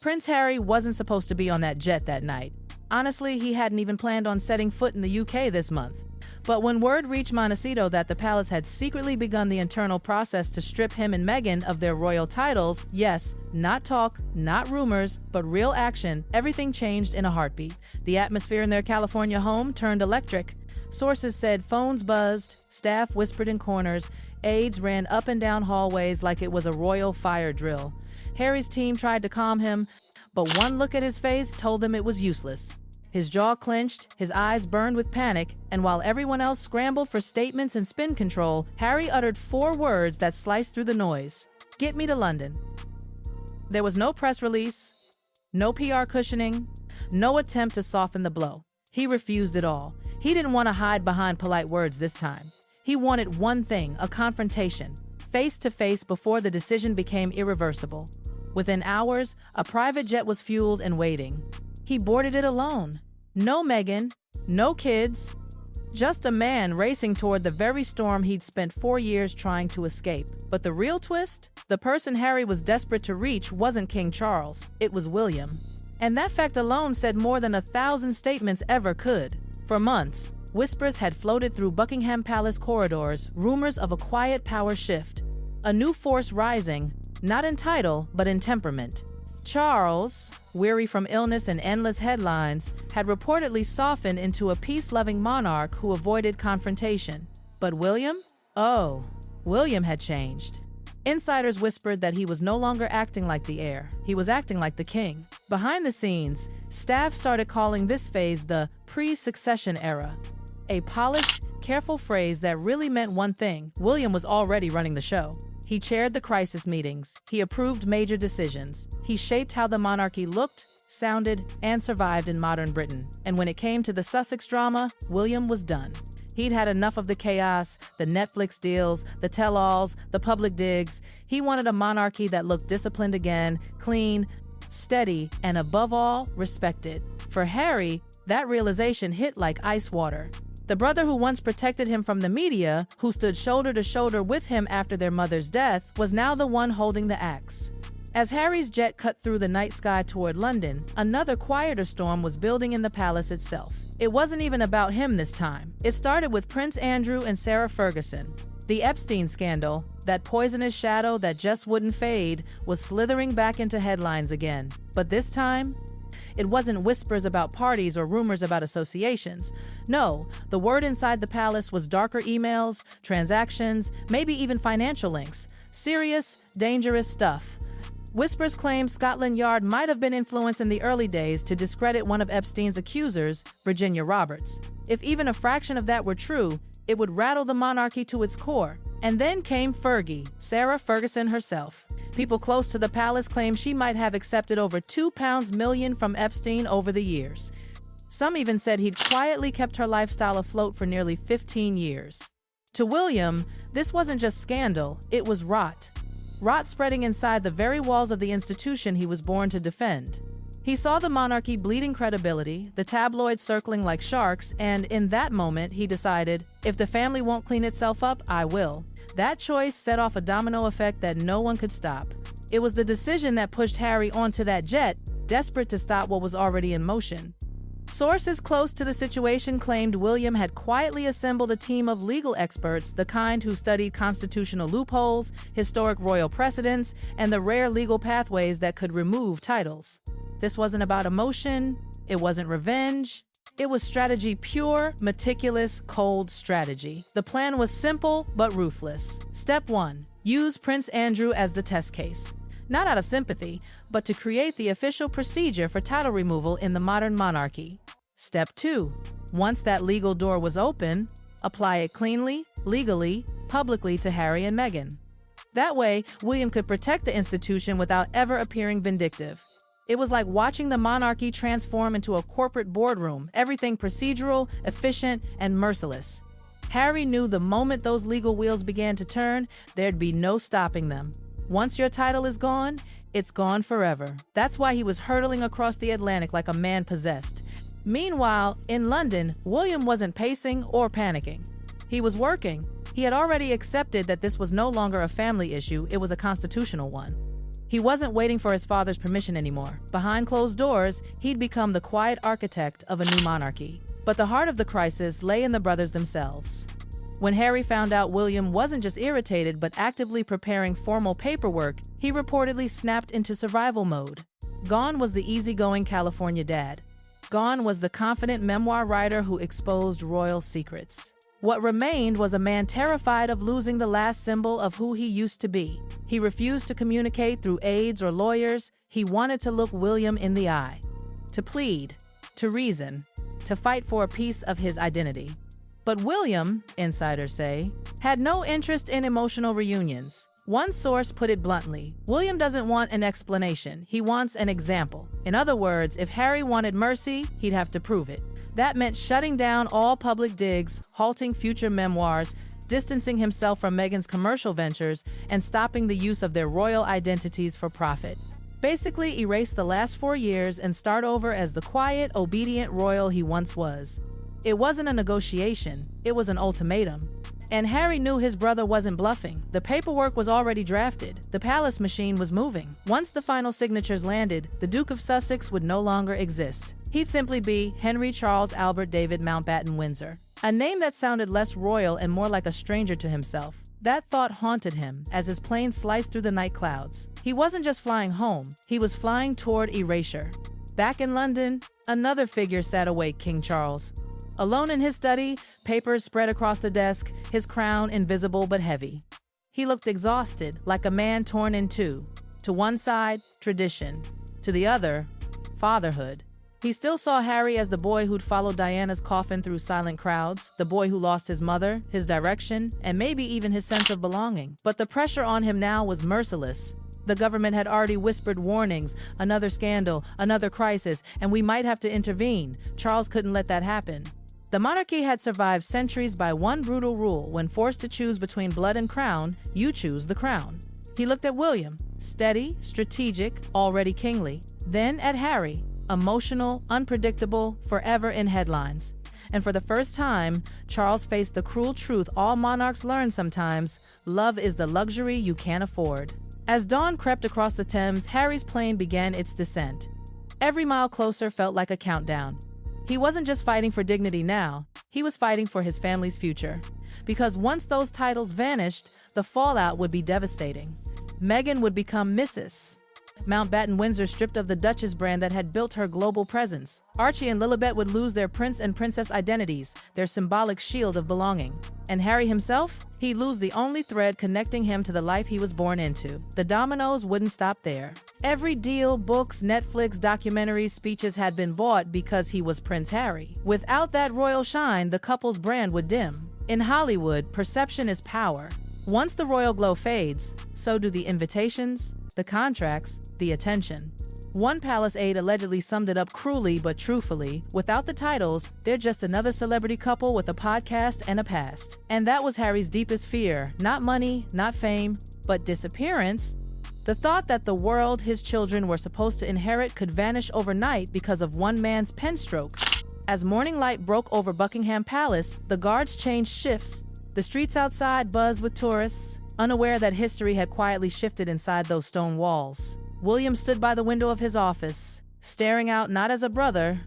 Prince Harry wasn't supposed to be on that jet that night. Honestly, he hadn't even planned on setting foot in the UK this month. But when word reached Montecito that the palace had secretly begun the internal process to strip him and Meghan of their royal titles, yes, not talk, not rumors, but real action, everything changed in a heartbeat. The atmosphere in their California home turned electric. Sources said phones buzzed, staff whispered in corners, aides ran up and down hallways like it was a royal fire drill. Harry's team tried to calm him, but one look at his face told them it was useless. His jaw clenched, his eyes burned with panic, and while everyone else scrambled for statements and spin control, Harry uttered 4 words that sliced through the noise. "Get me to London." There was no press release, no PR cushioning, no attempt to soften the blow. He refused it all. He didn't want to hide behind polite words this time. He wanted one thing, a confrontation, face to face before the decision became irreversible. Within hours, a private jet was fueled and waiting. He boarded it alone. No Meghan, no kids, just a man racing toward the very storm he'd spent 4 years trying to escape. But the real twist? The person Harry was desperate to reach wasn't King Charles, it was William. And that fact alone said more than 1,000 statements ever could. For months, whispers had floated through Buckingham Palace corridors, rumors of a quiet power shift. A new force rising, not in title, but in temperament. Charles, weary from illness and endless headlines, had reportedly softened into a peace-loving monarch who avoided confrontation. But William? Oh, William had changed. Insiders whispered that he was no longer acting like the heir. He was acting like the king. Behind the scenes, staff started calling this phase the pre-succession era. A polished, careful phrase that really meant one thing: William was already running the show. He chaired the crisis meetings, he approved major decisions, he shaped how the monarchy looked, sounded, and survived in modern Britain. And when it came to the Sussex drama, William was done. He'd had enough of the chaos, the Netflix deals, the tell-alls, the public digs. He wanted a monarchy that looked disciplined again, clean, steady, and above all, respected. For Harry, that realization hit like ice water. The brother who once protected him from the media, who stood shoulder to shoulder with him after their mother's death, was now the one holding the axe. As Harry's jet cut through the night sky toward London, another quieter storm was building in the palace itself. It wasn't even about him this time. It started with Prince Andrew and Sarah Ferguson. The Epstein scandal, that poisonous shadow that just wouldn't fade, was slithering back into headlines again. But this time, it wasn't whispers about parties or rumors about associations. No, the word inside the palace was darker emails, transactions, maybe even financial links. Serious, dangerous stuff. Whispers claimed Scotland Yard might have been influenced in the early days to discredit one of Epstein's accusers, Virginia Roberts. If even a fraction of that were true, it would rattle the monarchy to its core. And then came Fergie, Sarah Ferguson herself. People close to the palace claimed she might have accepted over £2 million from Epstein over the years. Some even said he'd quietly kept her lifestyle afloat for nearly 15 years. To William, this wasn't just scandal, it was rot. Rot spreading inside the very walls of the institution he was born to defend. He saw the monarchy bleeding credibility, the tabloids circling like sharks, and in that moment he decided, if the family won't clean itself up, I will. That choice set off a domino effect that no one could stop. It was the decision that pushed Harry onto that jet, desperate to stop what was already in motion. Sources close to the situation claimed William had quietly assembled a team of legal experts, the kind who studied constitutional loopholes, historic royal precedents, and the rare legal pathways that could remove titles. This wasn't about emotion, it wasn't revenge. It was strategy, pure, meticulous, cold strategy. The plan was simple but ruthless. Step 1. Use Prince Andrew as the test case. Not out of sympathy, but to create the official procedure for title removal in the modern monarchy. Step 2. Once that legal door was open, apply it cleanly, legally, publicly to Harry and Meghan. That way, William could protect the institution without ever appearing vindictive. It was like watching the monarchy transform into a corporate boardroom, everything procedural, efficient, and merciless. Harry knew the moment those legal wheels began to turn, there'd be no stopping them. Once your title is gone, it's gone forever. That's why he was hurtling across the Atlantic like a man possessed. Meanwhile, in London, William wasn't pacing or panicking. He was working. He had already accepted that this was no longer a family issue, it was a constitutional one. He wasn't waiting for his father's permission anymore. Behind closed doors, he'd become the quiet architect of a new monarchy. But the heart of the crisis lay in the brothers themselves. When Harry found out William wasn't just irritated but actively preparing formal paperwork, he reportedly snapped into survival mode. Gone was the easygoing California dad. Gone was the confident memoir writer who exposed royal secrets. What remained was a man terrified of losing the last symbol of who he used to be. He refused to communicate through aides or lawyers. He wanted to look William in the eye, to plead, to reason, to fight for a piece of his identity. But William, insiders say, had no interest in emotional reunions. One source put it bluntly, William doesn't want an explanation, he wants an example. In other words, if Harry wanted mercy, he'd have to prove it. That meant shutting down all public digs, halting future memoirs, distancing himself from Meghan's commercial ventures, and stopping the use of their royal identities for profit. Basically, erase the last 4 years and start over as the quiet, obedient royal he once was. It wasn't a negotiation, it was an ultimatum. And Harry knew his brother wasn't bluffing. The paperwork was already drafted. The palace machine was moving. Once the final signatures landed, the Duke of Sussex would no longer exist. He'd simply be Henry Charles Albert David Mountbatten Windsor, a name that sounded less royal and more like a stranger to himself. That thought haunted him as his plane sliced through the night clouds. He wasn't just flying home, he was flying toward erasure. Back in London, another figure sat awake, King Charles. Alone in his study, papers spread across the desk, his crown invisible but heavy. He looked exhausted, like a man torn in two. To one side, tradition. To the other, fatherhood. He still saw Harry as the boy who'd followed Diana's coffin through silent crowds, the boy who lost his mother, his direction, and maybe even his sense of belonging. But the pressure on him now was merciless. The government had already whispered warnings, another scandal, another crisis, and we might have to intervene. Charles couldn't let that happen. The monarchy had survived centuries by one brutal rule: when forced to choose between blood and crown, you choose the crown. He looked at William, steady, strategic, already kingly. Then at Harry, emotional, unpredictable, forever in headlines. And for the first time, Charles faced the cruel truth all monarchs learn sometimes: love is the luxury you can't afford. As dawn crept across the Thames, Harry's plane began its descent. Every mile closer felt like a countdown. He wasn't just fighting for dignity now, he was fighting for his family's future. Because once those titles vanished, the fallout would be devastating. Meghan would become Mrs. Mountbatten Windsor, stripped of the Duchess brand that had built her global presence. Archie and Lilibet would lose their prince and princess identities, their symbolic shield of belonging. And Harry himself? He'd lose the only thread connecting him to the life he was born into. The dominoes wouldn't stop there. Every deal, books, Netflix, documentaries, speeches had been bought because he was Prince Harry. Without that royal shine, the couple's brand would dim. In Hollywood, perception is power. Once the royal glow fades, so do the invitations, the contracts, the attention. One palace aide allegedly summed it up cruelly but truthfully: without the titles, they're just another celebrity couple with a podcast and a past. And that was Harry's deepest fear: not money, not fame, but disappearance. The thought that the world his children were supposed to inherit could vanish overnight because of one man's pen stroke. As morning light broke over Buckingham Palace, the guards changed shifts. The streets outside buzzed with tourists, unaware that history had quietly shifted inside those stone walls. William stood by the window of his office, staring out not as a brother,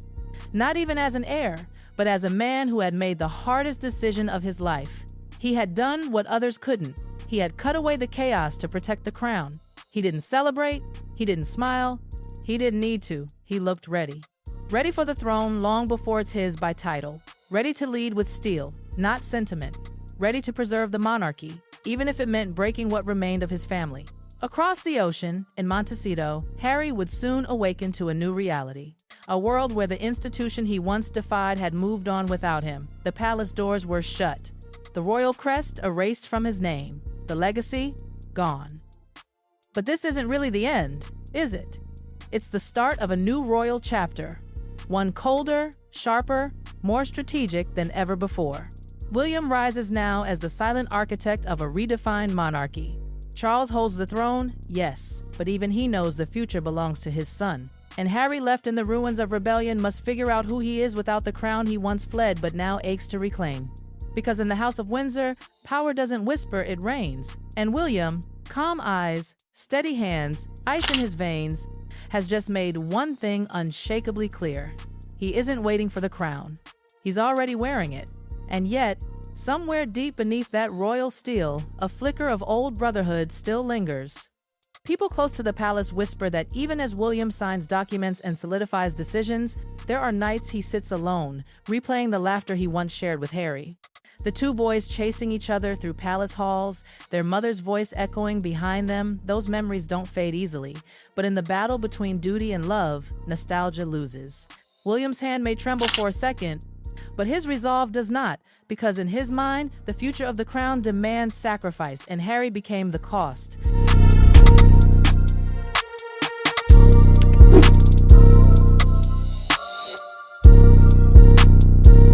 not even as an heir, but as a man who had made the hardest decision of his life. He had done what others couldn't. He had cut away the chaos to protect the crown. He didn't celebrate, he didn't smile, he didn't need to. He looked ready. Ready for the throne long before it's his by title. Ready to lead with steel, not sentiment. Ready to preserve the monarchy, even if it meant breaking what remained of his family. Across the ocean, in Montecito, Harry would soon awaken to a new reality. A world where the institution he once defied had moved on without him. The palace doors were shut. The royal crest erased from his name. The legacy, gone. But this isn't really the end, is it? It's the start of a new royal chapter. One colder, sharper, more strategic than ever before. William rises now as the silent architect of a redefined monarchy. Charles holds the throne, yes, but even he knows the future belongs to his son. And Harry, left in the ruins of rebellion, must figure out who he is without the crown he once fled but now aches to reclaim. Because in the House of Windsor, power doesn't whisper, it reigns. And William, calm eyes, steady hands, ice in his veins, has just made one thing unshakably clear. He isn't waiting for the crown. He's already wearing it. And yet, somewhere deep beneath that royal steel, a flicker of old brotherhood still lingers. People close to the palace whisper that even as William signs documents and solidifies decisions, there are nights he sits alone, replaying the laughter he once shared with Harry. The two boys chasing each other through palace halls, their mother's voice echoing behind them, those memories don't fade easily. But in the battle between duty and love, nostalgia loses. William's hand may tremble for a second, but his resolve does not, because in his mind, the future of the crown demands sacrifice, and Harry became the cost.